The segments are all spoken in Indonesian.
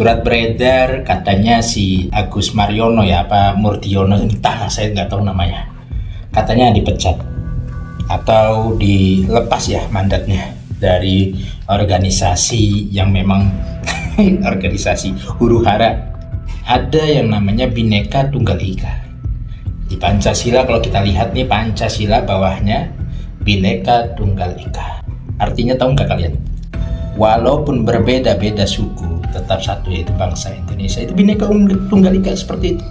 Surat beredar katanya si Agus Mariono ya apa Murdiono entahlah, saya nggak tahu namanya, katanya dipecat atau dilepas ya mandatnya dari organisasi yang memang organisasi huru hara. Ada yang namanya Bhinneka Tunggal Ika di Pancasila. Kalau kita lihat nih, Pancasila bawahnya Bhinneka Tunggal Ika, artinya tahu nggak kalian? Walaupun berbeda-beda suku, tetap satu, yaitu bangsa Indonesia. Itu Bhinneka Tunggal Ika seperti itu.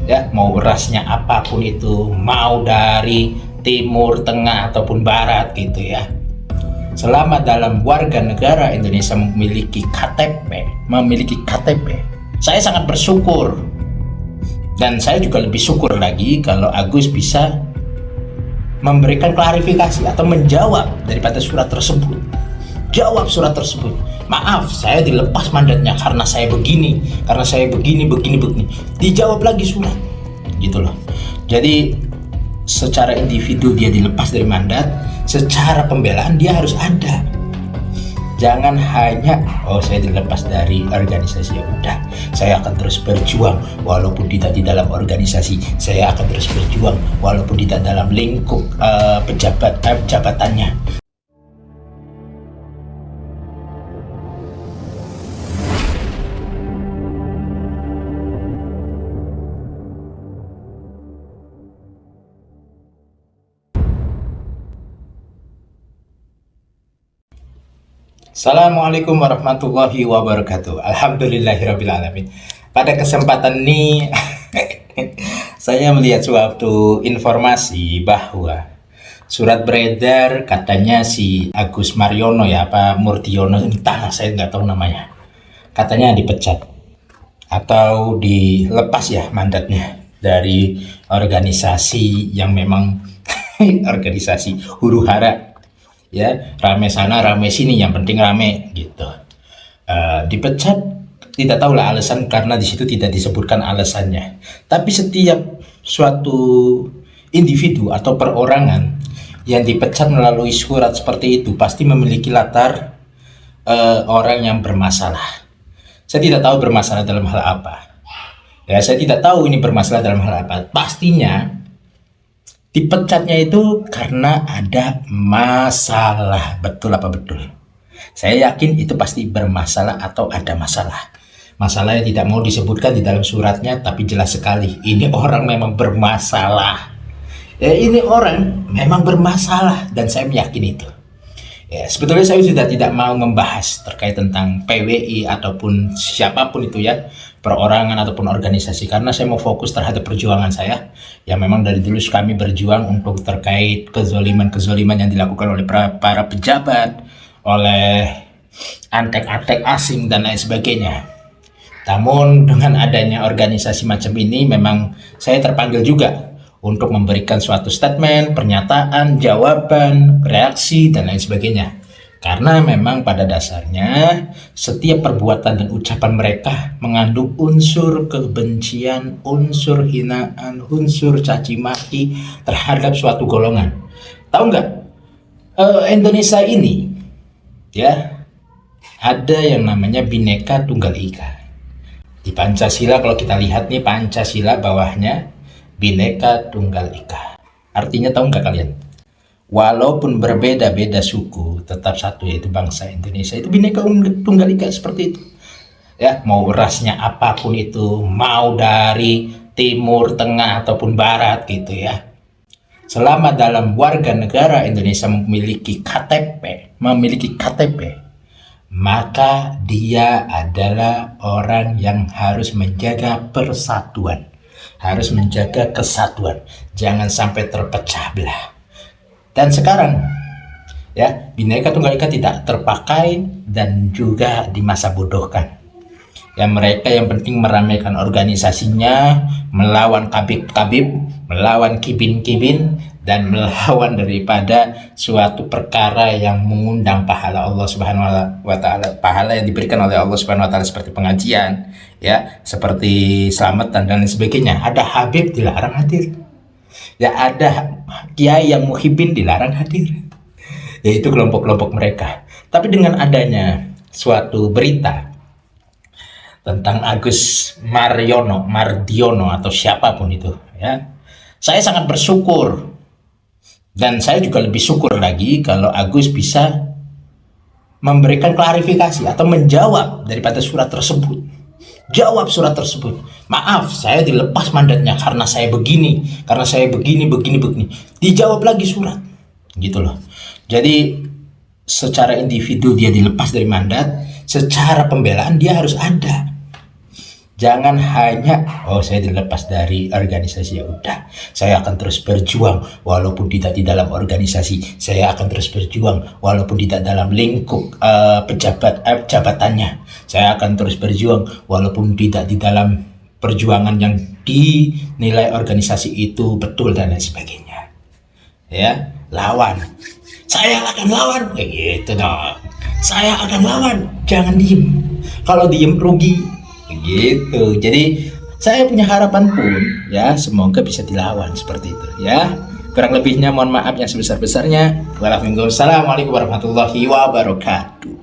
Ya, mau rasnya apapun itu, mau dari timur, tengah ataupun barat gitu ya. Selama dalam warga negara Indonesia memiliki KTP, saya sangat bersyukur. Dan saya juga lebih syukur lagi kalau Agus bisa memberikan klarifikasi atau menjawab daripada surat tersebut. Jawab surat tersebut. Maaf, saya dilepas mandatnya karena saya begini, begini. Dijawab lagi surat, gitu loh. Jadi secara individu dia dilepas dari mandat, secara pembelaan dia harus ada. Jangan hanya saya dilepas dari organisasi, ya udah saya akan terus berjuang walaupun tidak di dalam organisasi, saya akan terus berjuang walaupun tidak dalam lingkup jabatannya. Assalamualaikum warahmatullahi wabarakatuh. Alhamdulillahirrabbilalamin. Pada kesempatan ini saya melihat suatu informasi bahwa surat beredar katanya si Agus Mariono ya apa Murdiono entahlah, saya nggak tahu namanya, katanya dipecat atau dilepas ya mandatnya dari organisasi yang memang organisasi huru hara. Ya, rame sana rame sini, yang penting rame gitu. Dipecat, tidak tahu lah alasan, karena di situ tidak disebutkan alasannya. Tapi setiap suatu individu atau perorangan yang dipecat melalui surat seperti itu pasti memiliki latar orang yang bermasalah. Saya tidak tahu bermasalah dalam hal apa. Ya, saya tidak tahu ini bermasalah dalam hal apa. Pastinya dipecatnya itu karena ada masalah. Betul apa betul? Saya yakin itu pasti bermasalah atau ada masalah. Masalahnya tidak mau disebutkan di dalam suratnya, tapi jelas sekali ini orang memang bermasalah. Ya, ini orang memang bermasalah dan saya meyakini itu. Ya, sebetulnya saya sudah tidak mau membahas terkait tentang PWI ataupun siapapun itu ya, perorangan ataupun organisasi, karena saya mau fokus terhadap perjuangan saya. Ya, memang dari dulu kami berjuang untuk terkait kezoliman yang dilakukan oleh para pejabat, oleh antek-antek asing dan lain sebagainya. Namun dengan adanya organisasi macam ini, memang saya terpanggil juga untuk memberikan suatu statement, pernyataan, jawaban, reaksi, dan lain sebagainya. Karena memang pada dasarnya setiap perbuatan dan ucapan mereka mengandung unsur kebencian, unsur hinaan, unsur caci maki terhadap suatu golongan. Tahu nggak? Indonesia ini ya ada yang namanya Bhinneka Tunggal Ika. Di Pancasila, kalau kita lihat nih, Pancasila bawahnya Bhinneka Tunggal Ika. Artinya tahu nggak kalian? Walaupun berbeda-beda suku, tetap satu, yaitu bangsa Indonesia. Itu Bhinneka Tunggal Ika seperti itu. Ya, mau rasnya apapun itu, mau dari timur, tengah ataupun barat gitu ya. Selama dalam warga negara Indonesia memiliki KTP, maka dia adalah orang yang harus menjaga persatuan, harus menjaga kesatuan, jangan sampai terpecah belah. Dan sekarang ya, Bhinneka Tunggal Ika tidak terpakai dan juga dimasabodohkan. Ya, mereka yang penting meramaikan organisasinya, melawan kabib-kabib, melawan kibin-kibin, dan melawan daripada suatu perkara yang mengundang pahala Allah Subhanahu wa taala, pahala yang diberikan oleh Allah Subhanahu wa taala, seperti pengajian, ya, seperti selamatan dan lain sebagainya. Ada habib dilarang hadir. Ya, ada kiai yang muhibin dilarang hadir. Yaitu kelompok-kelompok mereka. Tapi dengan adanya suatu berita tentang Agus Mardiono atau siapapun itu, ya. Saya sangat bersyukur, dan saya juga lebih syukur lagi kalau Agus bisa memberikan klarifikasi atau menjawab daripada surat tersebut. Jawab surat tersebut. Maaf, saya dilepas mandatnya karena saya begini, karena saya begini. Dijawab lagi surat, gitu loh. Jadi secara individu dia dilepas dari mandat, secara pembelaan dia harus ada. Jangan hanya, oh saya dilepas dari organisasi, ya udah, saya akan terus berjuang walaupun tidak di dalam organisasi, saya akan terus berjuang walaupun tidak dalam lingkup jabatannya, saya akan terus berjuang walaupun tidak di dalam perjuangan yang dinilai organisasi itu betul dan lain sebagainya. Ya, lawan. Saya akan lawan, kayak gitu dong. Saya akan lawan, jangan diem. Kalau diem rugi. Gitu. Jadi saya punya harapan pun ya semoga bisa dilawan seperti itu ya. Kurang lebihnya mohon maaf yang sebesar-besarnya. Wassalamualaikum warahmatullahi wabarakatuh.